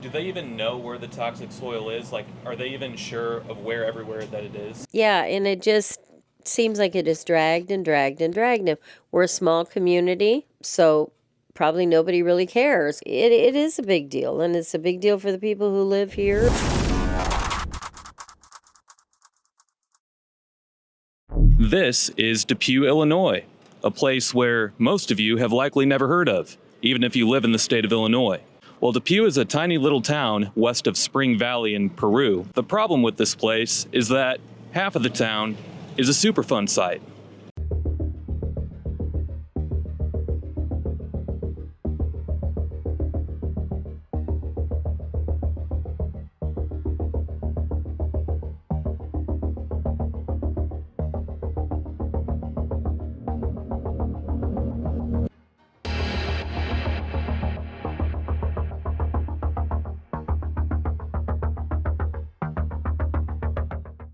Do they even know where the toxic soil is? Like, are they even sure of where everywhere that it is? Yeah, and it just seems like it is dragged and dragged and dragged. Now, we're a small community, so probably nobody really cares. It is a big deal, and it's a big deal for the people who live here. This is DePue, Illinois, a place where most of you have likely never heard of, even if you live in the state of Illinois. Well, DePue is a tiny little town west of Spring Valley in Peru. The problem with this place is that half of the town is a Superfund site.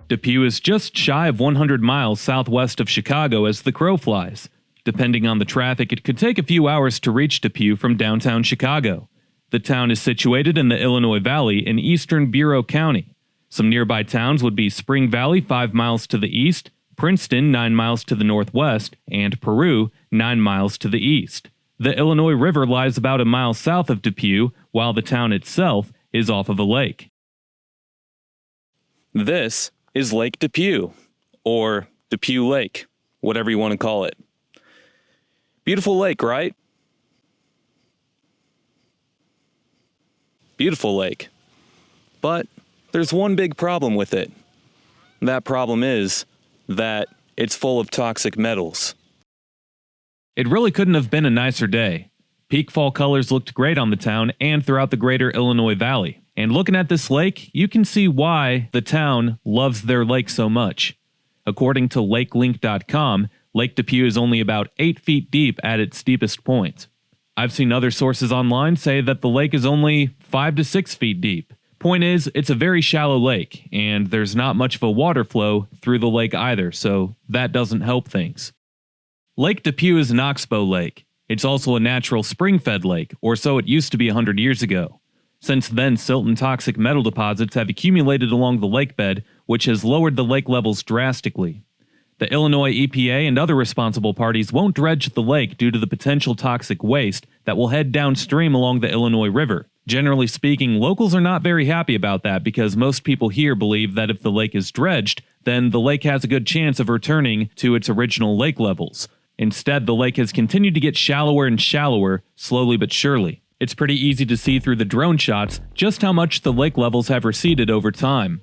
DePue is just shy of 100 miles southwest of Chicago as the crow flies. Depending on the traffic, it could take a few hours to reach DePue from downtown Chicago. The town is situated in the Illinois Valley in eastern Bureau County. Some nearby towns would be Spring Valley 5 miles to the east, Princeton 9 miles to the northwest, and Peru 9 miles to the east. The Illinois River lies about a mile south of DePue, while the town itself is off of a lake. This is Lake DePue, or DePue Lake, whatever you want to call it. Beautiful lake, right? Beautiful lake. But there's one big problem with it. That problem is that it's full of toxic metals. It really couldn't have been a nicer day. Peak fall colors looked great on the town and throughout the greater Illinois Valley. And looking at this lake, you can see why the town loves their lake so much. According to lakelink.com, Lake DePue is only about 8 feet deep at its steepest point. I've seen other sources online say that the lake is only 5 to 6 feet deep. Point is, it's a very shallow lake, and there's not much of a water flow through the lake either, so that doesn't help things. Lake DePue is an oxbow lake. It's also a natural spring-fed lake, or so it used to be 100 years ago. Since then, silt and toxic metal deposits have accumulated along the lake bed, which has lowered the lake levels drastically. The Illinois EPA and other responsible parties won't dredge the lake due to the potential toxic waste that will head downstream along the Illinois River. Generally speaking, locals are not very happy about that because most people here believe that if the lake is dredged, then the lake has a good chance of returning to its original lake levels. Instead, the lake has continued to get shallower and shallower, slowly but surely. It's pretty easy to see through the drone shots just how much the lake levels have receded over time.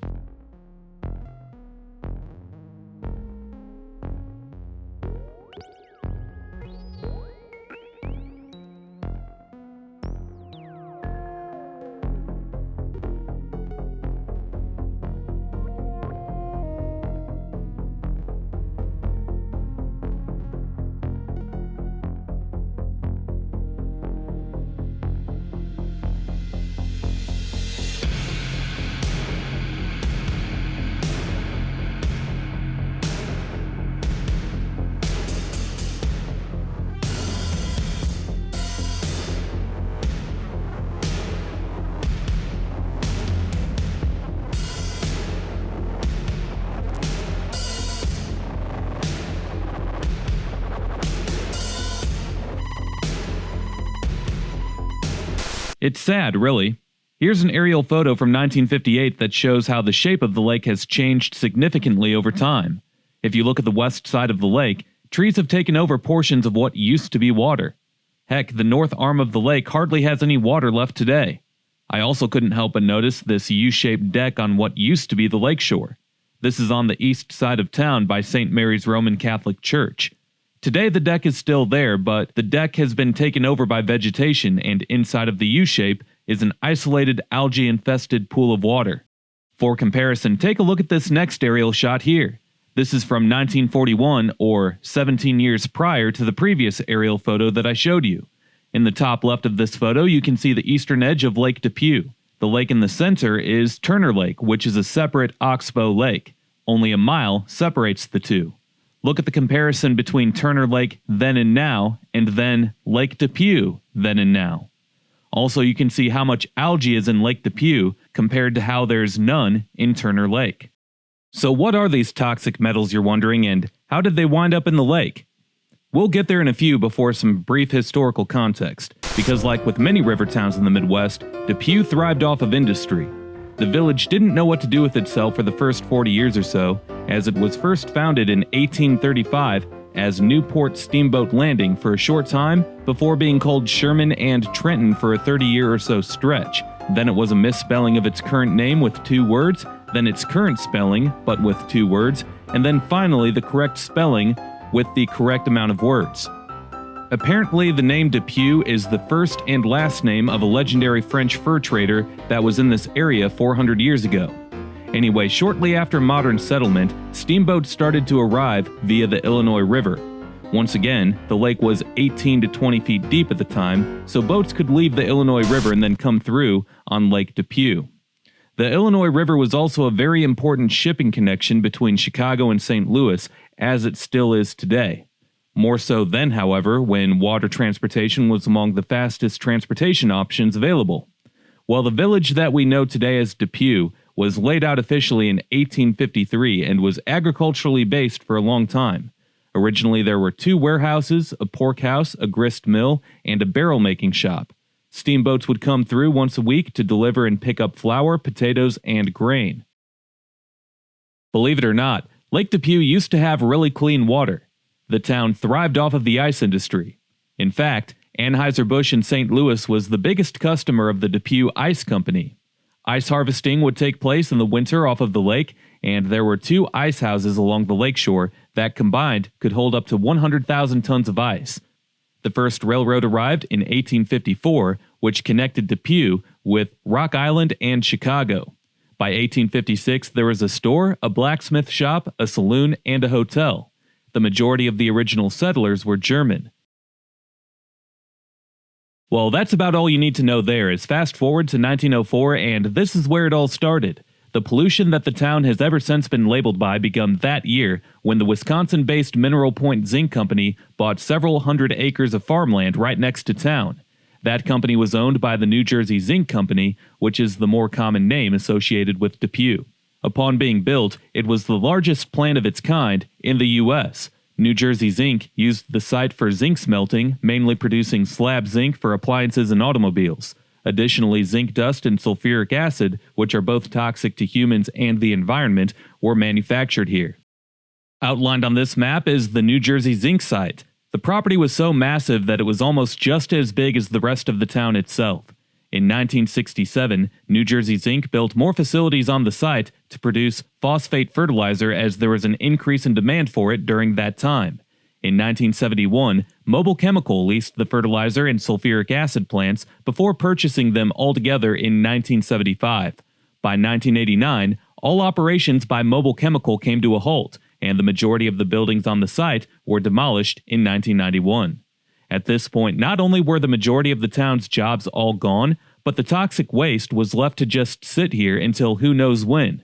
It's sad, really. Here's an aerial photo from 1958 that shows how the shape of the lake has changed significantly over time. If you look at the west side of the lake, trees have taken over portions of what used to be water. Heck, the north arm of the lake hardly has any water left today. I also couldn't help but notice this U-shaped deck on what used to be the lakeshore. This is on the east side of town by St. Mary's Roman Catholic Church. Today the deck is still there, but the deck has been taken over by vegetation, and inside of the U-shape is an isolated algae-infested pool of water. For comparison, take a look at this next aerial shot here. This is from 1941, or 17 years prior to the previous aerial photo that I showed you. In the top left of this photo, you can see the eastern edge of Lake DePue. The lake in the center is Turner Lake, which is a separate oxbow lake. Only a mile separates the two. Look at the comparison between Turner Lake then and now, and then Lake DePue then and now. Also, you can see how much algae is in Lake DePue compared to how there's none in Turner Lake. So what are these toxic metals, you're wondering, and how did they wind up in the lake? We'll get there in a few before some brief historical context, because like with many river towns in the Midwest, DePue thrived off of industry. The village didn't know what to do with itself for the first 40 years or so, as it was first founded in 1835 as Newport Steamboat Landing for a short time before being called Sherman and Trenton for a 30-year or so stretch. Then it was a misspelling of its current name with 2 words, then its current spelling, but with 2 words, and then finally the correct spelling with the correct amount of words. Apparently, the name DePue is the first and last name of a legendary French fur trader that was in this area 400 years ago. Anyway, shortly after modern settlement, steamboats started to arrive via the Illinois River. Once again, the lake was 18 to 20 feet deep at the time, so boats could leave the Illinois River and then come through on Lake DePue. The Illinois River was also a very important shipping connection between Chicago and St. Louis, as it still is today. More so then, however, when water transportation was among the fastest transportation options available. Well, the village that we know today as DePue was laid out officially in 1853 and was agriculturally based for a long time. Originally, there were 2 warehouses, a pork house, a grist mill, and a barrel-making shop. Steamboats would come through once a week to deliver and pick up flour, potatoes, and grain. Believe it or not, Lake DePue used to have really clean water. The town thrived off of the ice industry. In fact, Anheuser-Busch in St. Louis was the biggest customer of the DePue Ice Company. Ice harvesting would take place in the winter off of the lake, and there were 2 ice houses along the lakeshore that combined could hold up to 100,000 tons of ice. The first railroad arrived in 1854, which connected DePue with Rock Island and Chicago. By 1856, there was a store, a blacksmith shop, a saloon, and a hotel. The majority of the original settlers were German. Well, that's about all you need to know there. Is fast forward to 1904, and this is where it all started. The pollution that the town has ever since been labeled by begun that year when the Wisconsin-based Mineral Point Zinc Company bought several hundred acres of farmland right next to town. That company was owned by the New Jersey Zinc Company, which is the more common name associated with DePue. Upon being built, it was the largest plant of its kind in the U.S. New Jersey Zinc used the site for zinc smelting, mainly producing slab zinc for appliances and automobiles. Additionally, zinc dust and sulfuric acid, which are both toxic to humans and the environment, were manufactured here. Outlined on this map is the New Jersey Zinc site. The property was so massive that it was almost just as big as the rest of the town itself. In 1967, New Jersey Zinc built more facilities on the site to produce phosphate fertilizer as there was an increase in demand for it during that time. In 1971, Mobile Chemical leased the fertilizer and sulfuric acid plants before purchasing them altogether in 1975. By 1989, all operations by Mobile Chemical came to a halt, and the majority of the buildings on the site were demolished in 1991. At this point, not only were the majority of the town's jobs all gone, but the toxic waste was left to just sit here until who knows when.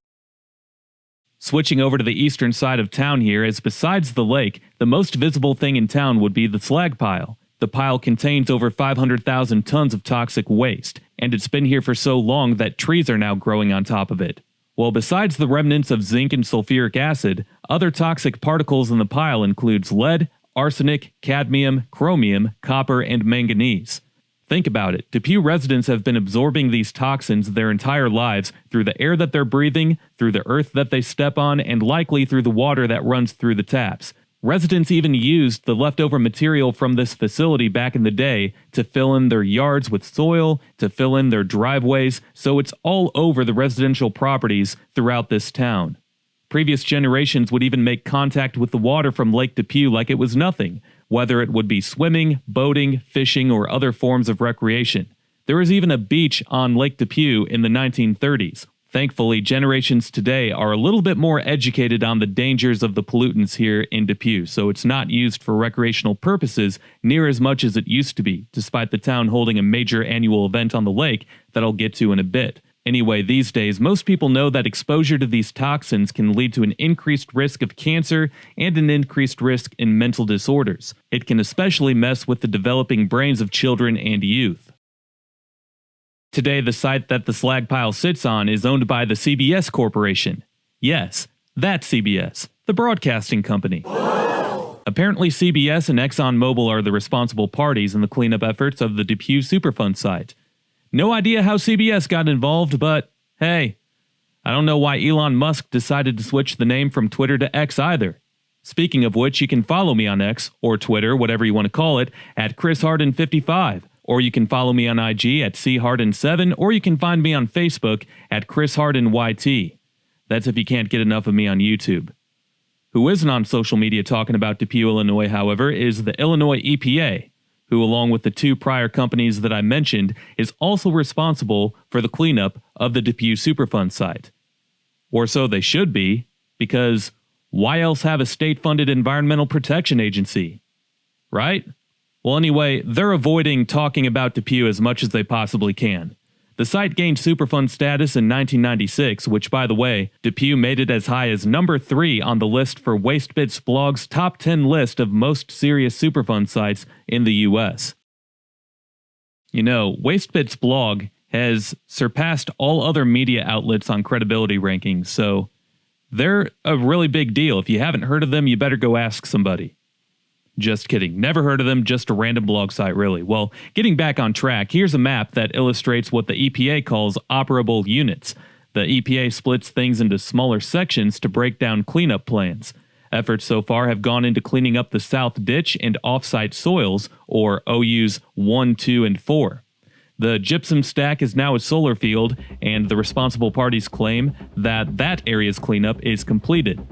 Switching over to the eastern side of town here, as besides the lake, the most visible thing in town would be the slag pile. The pile contains over 500,000 tons of toxic waste, and it's been here for so long that trees are now growing on top of it. Well, besides the remnants of zinc and sulfuric acid, other toxic particles in the pile includes lead, arsenic, cadmium, chromium, copper, and manganese. Think about it. DePue residents have been absorbing these toxins their entire lives through the air that they're breathing, through the earth that they step on, and likely through the water that runs through the taps. Residents even used the leftover material from this facility back in the day to fill in their yards with soil, to fill in their driveways, so it's all over the residential properties throughout this town. Previous generations would even make contact with the water from Lake DePue like it was nothing, whether it would be swimming, boating, fishing, or other forms of recreation. There was even a beach on Lake DePue in the 1930s. Thankfully, generations today are a little bit more educated on the dangers of the pollutants here in DePue, so it's not used for recreational purposes near as much as it used to be, despite the town holding a major annual event on the lake that I'll get to in a bit. Anyway, these days, most people know that exposure to these toxins can lead to an increased risk of cancer and an increased risk in mental disorders. It can especially mess with the developing brains of children and youth. Today, the site that the slag pile sits on is owned by the CBS Corporation. Yes, that CBS, the broadcasting company. Apparently, CBS and ExxonMobil are the responsible parties in the cleanup efforts of the DePue Superfund site. No idea how CBS got involved, but hey, I don't know why Elon Musk decided to switch the name from Twitter to X either. Speaking of which, you can follow me on X, or Twitter, whatever you want to call it, at ChrisHarden55. Or you can follow me on IG at CHarden7, or you can find me on Facebook at ChrisHardenYT. That's if you can't get enough of me on YouTube. Who isn't on social media talking about DePue, Illinois, however, is the Illinois EPA, who, along with the two prior companies that I mentioned, is also responsible for the cleanup of the DePue Superfund site. Or so they should be, because why else have a state-funded environmental protection agency? Right? Well, anyway, they're avoiding talking about DePue as much as they possibly can. The site gained Superfund status in 1996, which, by the way, DePue made it as high as number 3 on the list for WasteBits blog's top 10 list of most serious Superfund sites in the U.S. You know, WasteBits blog has surpassed all other media outlets on credibility rankings, so they're a really big deal. If you haven't heard of them, you better go ask somebody. Just kidding. Never heard of them, just a random blog site, really. Well, getting back on track, here's a map that illustrates what the EPA calls operable units. The EPA splits things into smaller sections to break down cleanup plans. Efforts so far have gone into cleaning up the South Ditch and offsite soils, or OUs 1, 2, and 4. The gypsum stack is now a solar field, and the responsible parties claim that that area's cleanup is completed.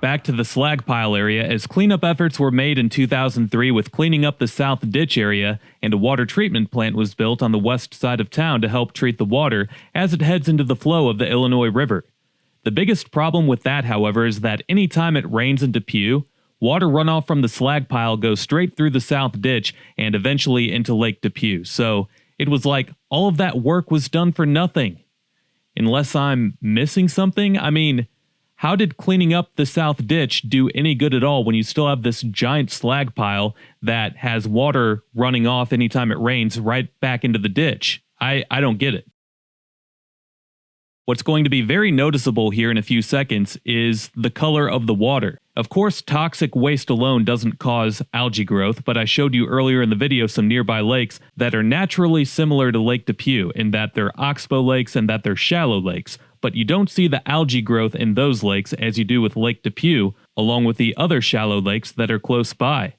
Back to the slag pile area, as cleanup efforts were made in 2003 with cleaning up the South Ditch area, and a water treatment plant was built on the west side of town to help treat the water as it heads into the flow of the Illinois River. The biggest problem with that, however, is that any time it rains in DePue, water runoff from the slag pile goes straight through the South Ditch and eventually into Lake DePue. So it was like all of that work was done for nothing. Unless I'm missing something? I mean, how did cleaning up the South Ditch do any good at all when you still have this giant slag pile that has water running off anytime it rains right back into the ditch? I don't get it. What's going to be very noticeable here in a few seconds is the color of the water. Of course, toxic waste alone doesn't cause algae growth, but I showed you earlier in the video some nearby lakes that are naturally similar to Lake DePue in that they're oxbow lakes and that they're shallow lakes. But you don't see the algae growth in those lakes as you do with Lake DePue, along with the other shallow lakes that are close by.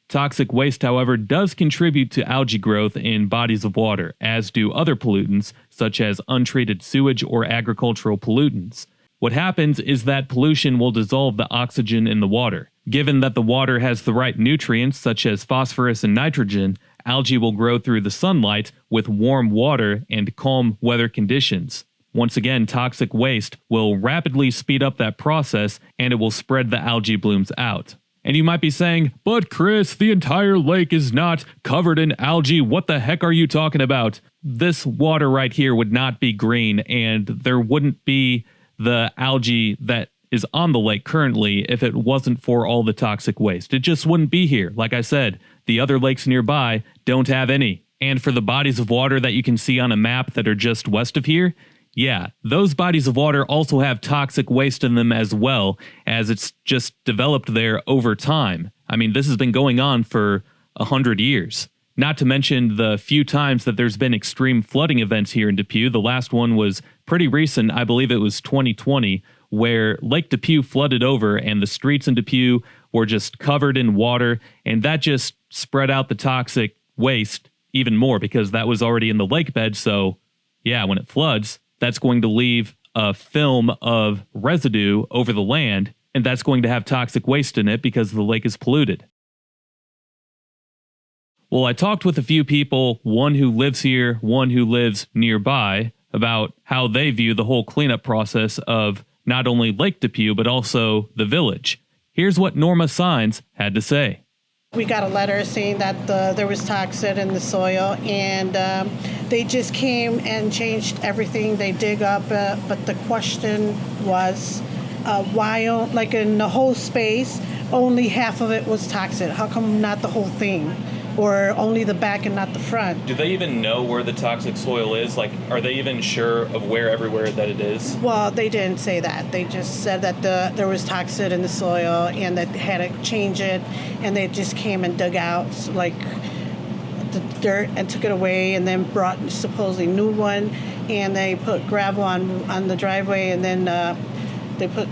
Toxic waste, however, does contribute to algae growth in bodies of water, as do other pollutants, such as untreated sewage or agricultural pollutants. What happens is that pollution will dissolve the oxygen in the water. Given that the water has the right nutrients, such as phosphorus and nitrogen, algae will grow through the sunlight with warm water and calm weather conditions. Once again, toxic waste will rapidly speed up that process, and it will spread the algae blooms out. And you might be saying, but Chris, the entire lake is not covered in algae. What the heck are you talking about? This water right here would not be green, and there wouldn't be the algae that is on the lake currently if it wasn't for all the toxic waste. It just wouldn't be here. Like I said, the other lakes nearby don't have any. And for the bodies of water that you can see on a map that are just west of here, yeah, those bodies of water also have toxic waste in them as well, as it's just developed there over time. I mean, this has been going on for 100 years. Not to mention the few times that there's been extreme flooding events here in DePue. The last one was pretty recent. I believe it was 2020, where Lake DePue flooded over and the streets in DePue were just covered in water. And that just spread out the toxic waste even more because that was already in the lake bed. So yeah, when it floods, that's going to leave a film of residue over the land, and that's going to have toxic waste in it because the lake is polluted. Well, I talked with a few people, one who lives here, one who lives nearby, about how they view the whole cleanup process of not only Lake DePue, but also the village. Here's what Norma Sines had to say. We got a letter saying that there was toxin in the soil, and they just came and changed everything. They dig up, but the question was, why, like in the whole space, only half of it was toxin? How come not the whole thing? Or only the back and not the front? Do they even know where the toxic soil is? Like, are they even sure of where everywhere that it is? Well, they didn't say that. They just said that there was toxin in the soil and that they had to change it, and they just came and dug out like the dirt and took it away, and then brought supposedly new one, and they put gravel on the driveway, and then they put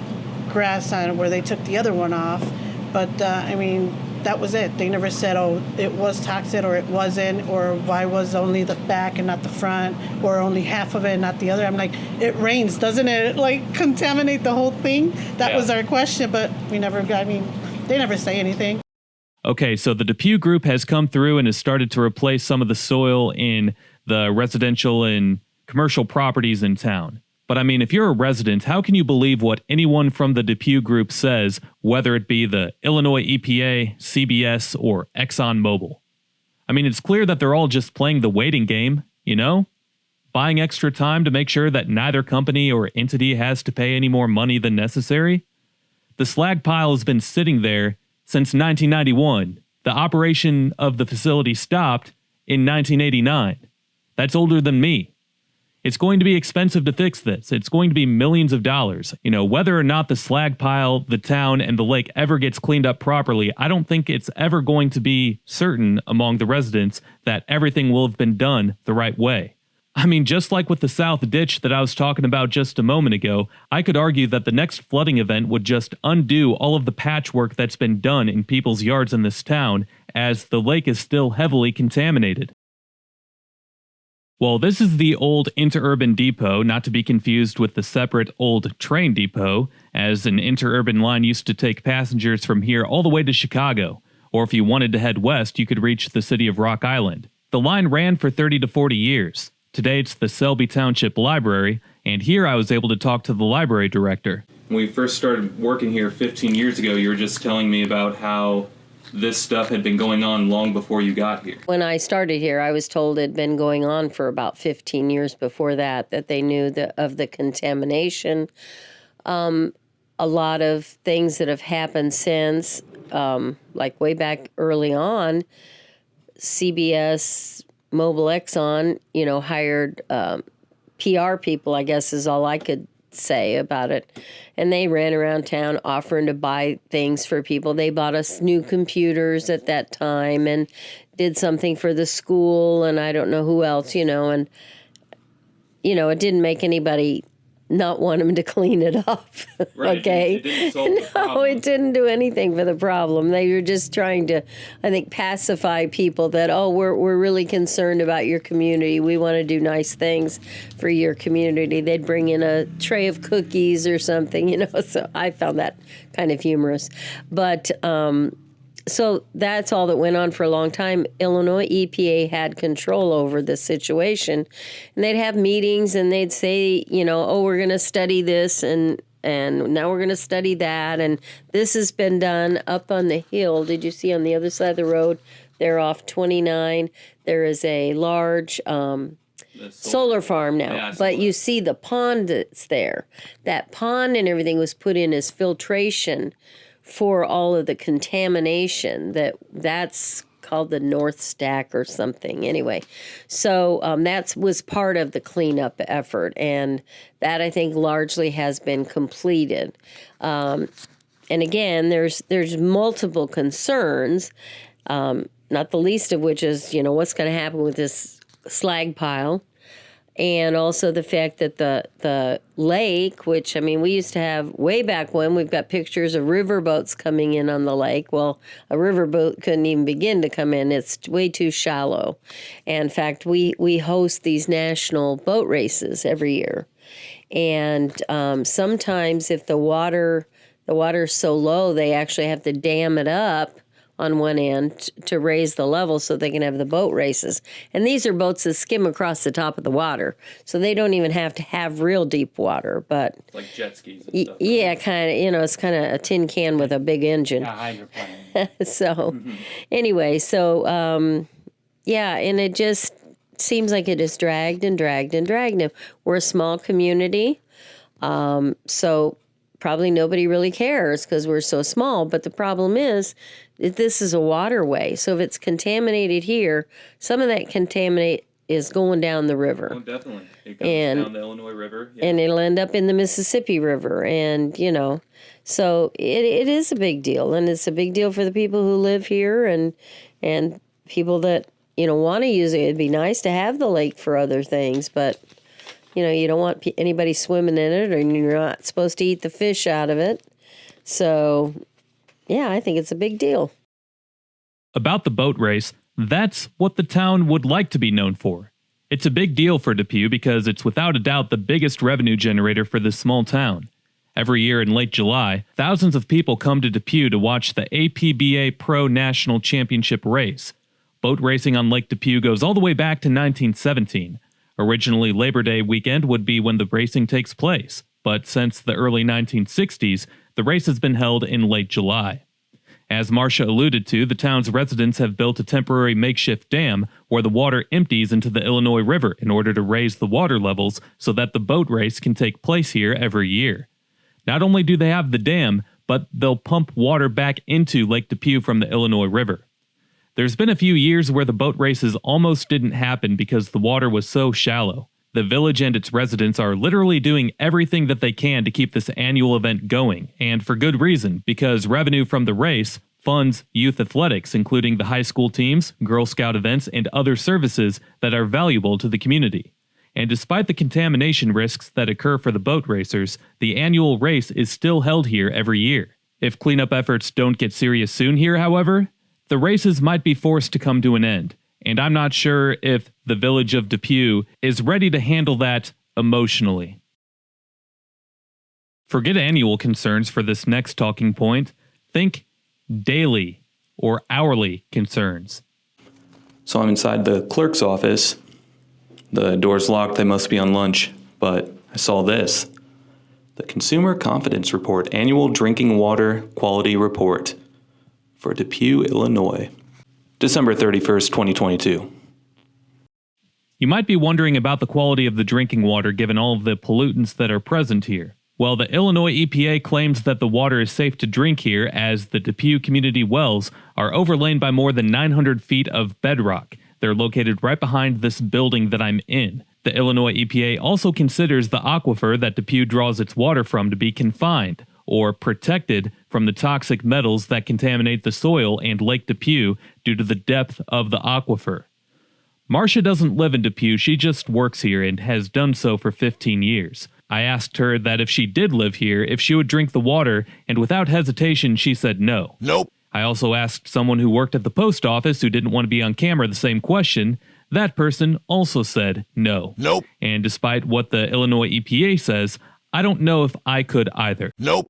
grass on it where they took the other one off. But I mean, that was it. They never said, oh, it was toxic or it wasn't, or why was only the back and not the front, or only half of it and not the other. I'm like, it rains, doesn't it? Like, contaminate the whole thing? That was our question, but they never say anything. Okay, so the DePue group has come through and has started to replace some of the soil in the residential and commercial properties in town. But I mean, if you're a resident, how can you believe what anyone from the DePue group says, whether it be the Illinois EPA, CBS, or ExxonMobil? I mean, it's clear that they're all just playing the waiting game, you know? Buying extra time to make sure that neither company or entity has to pay any more money than necessary. The slag pile has been sitting there since 1991. The operation of the facility stopped in 1989. That's older than me. It's going to be expensive to fix this. It's going to be millions of dollars. You know, whether or not the slag pile, the town, and the lake ever gets cleaned up properly, I don't think it's ever going to be certain among the residents that everything will have been done the right way. I mean, just like with the South Ditch that I was talking about just a moment ago, I could argue that the next flooding event would just undo all of the patchwork that's been done in people's yards in this town, as the lake is still heavily contaminated. Well, this is the old interurban depot, not to be confused with the separate old train depot, as an interurban line used to take passengers from here all the way to Chicago, or if you wanted to head west, you could reach the city of Rock Island. The line ran for 30 to 40 years. Today it's the Selby Township Library, and here I was able to talk to the library director. When we first started working here 15 years ago, you were just telling me about how this stuff had been going on long before you got here. When I started here, I was told it had been going on for about 15 years before that they knew of the contamination. A lot of things that have happened since, like way back early on, CBS, Mobile Exxon, hired PR people, I guess is all I could say about it. And they ran around town offering to buy things for people. They bought us new computers at that time and did something for the school, and I don't know who else, and it didn't make anybody not want them to clean it up. Right. Okay. It didn't solve the problem. No, it didn't do anything for the problem. They were just trying to, I think, pacify people that, we're really concerned about your community. We want to do nice things for your community. They'd bring in a tray of cookies or something, so I found that kind of humorous. But so that's all that went on for a long time. Illinois EPA had control over the situation, and they'd have meetings and they'd say, we're going to study this and now we're going to study that. And this has been done up on the hill. Did you see on the other side of the road? They're off 29. There is a large solar farm now, yeah, but you see the pond that's there. That pond and everything was put in as filtration for all of the contamination that's called the North Stack or something. Anyway, so that was part of the cleanup effort, and that I think largely has been completed. And again, there's multiple concerns, not the least of which is, what's going to happen with this slag pile. And also the fact that the lake, which, we used to have way back when, we've got pictures of riverboats coming in on the lake. Well, a riverboat couldn't even begin to come in. It's way too shallow. And in fact, we host these national boat races every year. And sometimes if the water's so low, they actually have to dam it up on one end to raise the level so they can have the boat races. And these are boats that skim across the top of the water, so they don't even have to have real deep water. But like jet skis and stuff. Yeah, kind of, it's kind of a tin can with a big engine. Yeah, hydroplane. So anyway, yeah, and it just seems like it is dragged and dragged and dragged. Now, we're a small community, so probably nobody really cares because we're so small. But the problem is this is a waterway. So if it's contaminated here, some of that contaminate is going down the river. Oh, definitely. It goes down the Illinois River. Yeah. And it'll end up in the Mississippi River. And, so it is a big deal. And it's a big deal for the people who live here and people that, want to use it. It'd be nice to have the lake for other things, but you don't want anybody swimming in it, or you're not supposed to eat the fish out of it. So, yeah, I think it's a big deal. About the boat race, that's what the town would like to be known for. It's a big deal for DePue because it's without a doubt the biggest revenue generator for this small town. Every year in late July, thousands of people come to DePue to watch the APBA Pro National Championship race. Boat racing on Lake DePue goes all the way back to 1917. Originally, Labor Day weekend would be when the racing takes place, but since the early 1960s, the race has been held in late July. As Marcia alluded to, the town's residents have built a temporary makeshift dam where the water empties into the Illinois River in order to raise the water levels so that the boat race can take place here every year. Not only do they have the dam, but they'll pump water back into Lake DePue from the Illinois River. There's been a few years where the boat races almost didn't happen because the water was so shallow. The village and its residents are literally doing everything that they can to keep this annual event going, and for good reason, because revenue from the race funds youth athletics, including the high school teams, Girl Scout events, and other services that are valuable to the community. And despite the contamination risks that occur for the boat racers, the annual race is still held here every year. If cleanup efforts don't get serious soon here, however, the races might be forced to come to an end, and I'm not sure if the village of DePue is ready to handle that emotionally. Forget annual concerns for this next talking point. Think daily or hourly concerns. So I'm inside the clerk's office. The door's locked, they must be on lunch, but I saw this. The Consumer Confidence Report Annual Drinking Water Quality Report for DePue, Illinois, December 31st, 2022. You might be wondering about the quality of the drinking water given all of the pollutants that are present here. Well, the Illinois EPA claims that the water is safe to drink here as the DePue community wells are overlain by more than 900 feet of bedrock. They're located right behind this building that I'm in. The Illinois EPA also considers the aquifer that DePue draws its water from to be confined, or protected from the toxic metals that contaminate the soil and Lake DePue due to the depth of the aquifer. Marcia doesn't live in DePue, she just works here and has done so for 15 years. I asked her that if she did live here, if she would drink the water, and without hesitation she said no. Nope. I also asked someone who worked at the post office who didn't want to be on camera the same question. That person also said no. Nope. And despite what the Illinois EPA says, I don't know if I could either. Nope.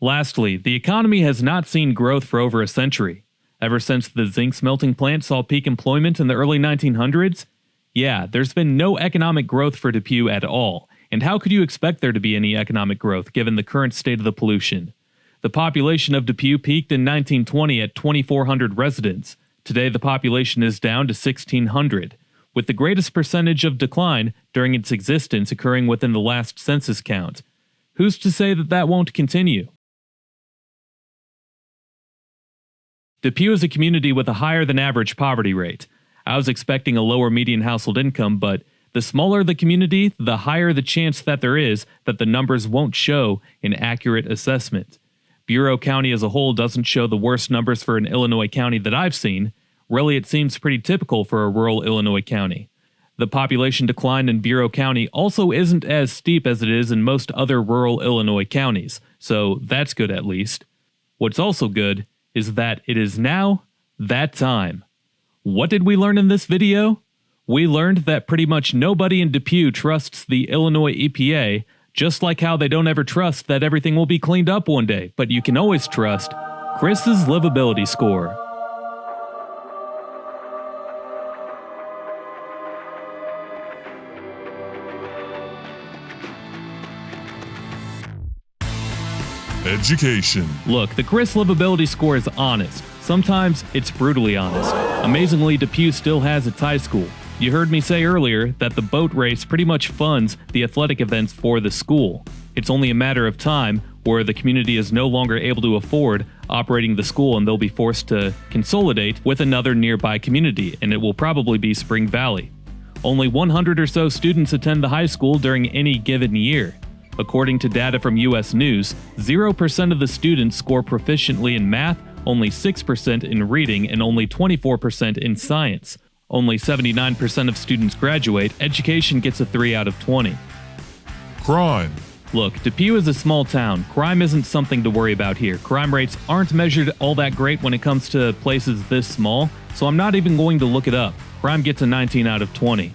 Lastly, the economy has not seen growth for over a century. Ever since the zinc smelting plant saw peak employment in the early 1900s, yeah, there's been no economic growth for DePue at all. And how could you expect there to be any economic growth given the current state of the pollution? The population of DePue peaked in 1920 at 2,400 residents. Today the population is down to 1,600, with the greatest percentage of decline during its existence occurring within the last census count. Who's to say that that won't continue? DePue is a community with a higher than average poverty rate. I was expecting a lower median household income, but the smaller the community, the higher the chance that there is that the numbers won't show an accurate assessment. Bureau County as a whole doesn't show the worst numbers for an Illinois county that I've seen. Really, it seems pretty typical for a rural Illinois county. The population decline in Bureau County also isn't as steep as it is in most other rural Illinois counties, so that's good at least. What's also good is that it is now that time. What did we learn in this video? We learned that pretty much nobody in DePue trusts the Illinois EPA, just like how they don't ever trust that everything will be cleaned up one day, but you can always trust Chris's livability score. Education. Look, the Chris livability score is honest. Sometimes it's brutally honest. Amazingly, DePue still has its high school. You heard me say earlier that the boat race pretty much funds the athletic events for the school. It's only a matter of time where the community is no longer able to afford operating the school and they'll be forced to consolidate with another nearby community, and it will probably be Spring Valley. Only 100 or so students attend the high school during any given year. According to data from US News, 0% of the students score proficiently in math, only 6% in reading, and only 24% in science. Only 79% of students graduate. Education gets a 3 out of 20. Crime. Look, DePue is a small town. Crime isn't something to worry about here. Crime rates aren't measured all that great when it comes to places this small, so I'm not even going to look it up. Crime gets a 19 out of 20.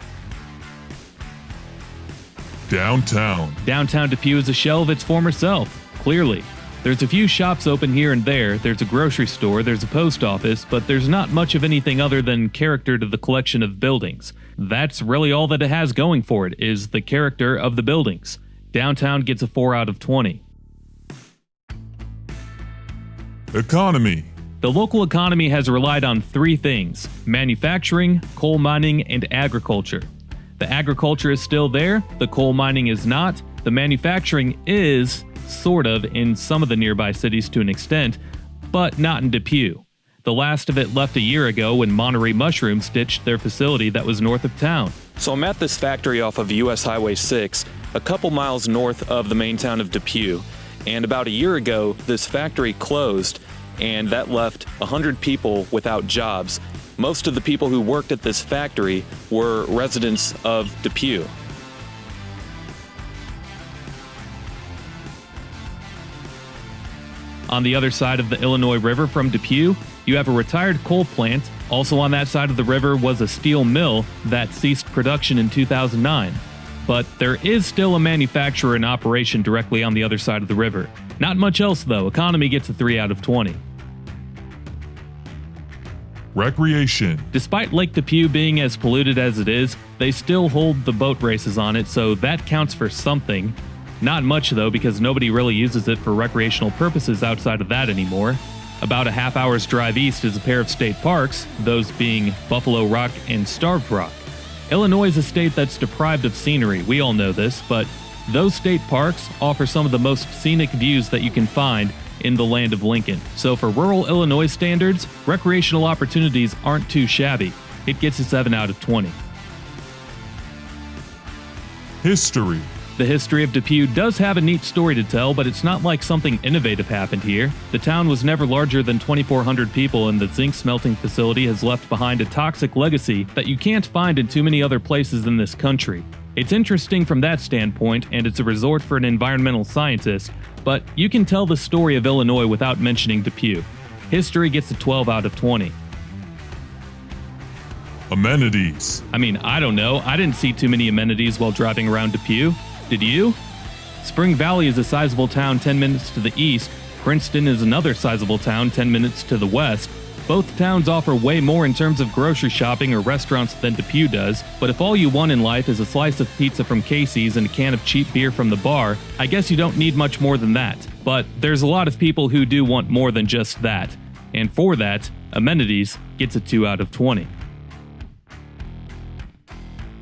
Downtown. Downtown DePue is a shell of its former self, clearly. There's a few shops open here and there's a grocery store, there's a post office, but there's not much of anything other than character to the collection of buildings. That's really all that it has going for it, is the character of the buildings. Downtown gets a 4 out of 20. Economy. The local economy has relied on 3 things: manufacturing, coal mining, and agriculture. The agriculture is still there, the coal mining is not, the manufacturing is, sort of, in some of the nearby cities to an extent, but not in DePue. The last of it left a year ago when Monterey Mushrooms ditched their facility that was north of town. So I'm at this factory off of US Highway 6, a couple miles north of the main town of DePue. And about a year ago, this factory closed, and that left 100 people without jobs. Most of the people who worked at this factory were residents of DePue. On the other side of the Illinois River from DePue, you have a retired coal plant. Also on that side of the river was a steel mill that ceased production in 2009. But there is still a manufacturer in operation directly on the other side of the river. Not much else though. Economy gets a 3 out of 20. Recreation. Despite Lake DePue being as polluted as it is, they still hold the boat races on it, so that counts for something. Not much though, because nobody really uses it for recreational purposes outside of that anymore. About a half-hour's drive east is a pair of state parks, those being Buffalo Rock and Starved Rock. Illinois is a state that's deprived of scenery, we all know this, but those state parks offer some of the most scenic views that you can find in the land of Lincoln. So for rural Illinois standards, recreational opportunities aren't too shabby. It gets a 7 out of 20. History. The history of DePue does have a neat story to tell, but it's not like something innovative happened here. The town was never larger than 2,400 people, and the zinc smelting facility has left behind a toxic legacy that you can't find in too many other places in this country. It's interesting from that standpoint, and it's a resort for an environmental scientist, but you can tell the story of Illinois without mentioning DePue. History gets a 12 out of 20. Amenities. I mean, I don't know. I didn't see too many amenities while driving around DePue. Did you? Spring Valley is a sizable town 10 minutes to the east. Princeton is another sizable town 10 minutes to the west. Both towns offer way more in terms of grocery shopping or restaurants than DePue does, but if all you want in life is a slice of pizza from Casey's and a can of cheap beer from the bar, I guess you don't need much more than that. But there's a lot of people who do want more than just that. And for that, amenities gets a 2 out of 20.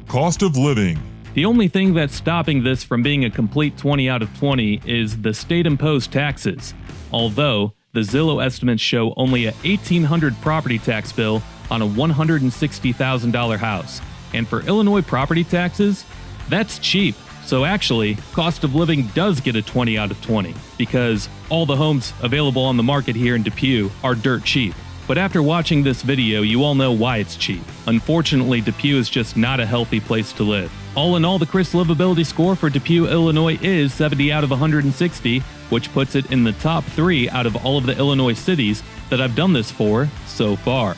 Cost of living. The only thing that's stopping this from being a complete 20 out of 20 is the state-imposed taxes. Although, the Zillow estimates show only a $1,800 property tax bill on a $160,000 house. And for Illinois property taxes, that's cheap. So actually, cost of living does get a 20 out of 20, because all the homes available on the market here in DePue are dirt cheap. But after watching this video, you all know why it's cheap. Unfortunately, DePue is just not a healthy place to live. All in all, the Chris Livability score for DePue, Illinois is 70 out of 160, which puts it in the top 3 out of all of the Illinois cities that I've done this for so far.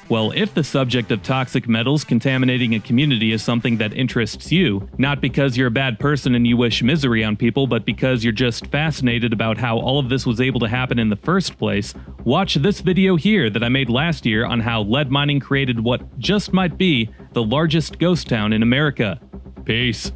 Well, if the subject of toxic metals contaminating a community is something that interests you, not because you're a bad person and you wish misery on people, but because you're just fascinated about how all of this was able to happen in the first place, watch this video here that I made last year on how lead mining created what just might be the largest ghost town in America. Peace.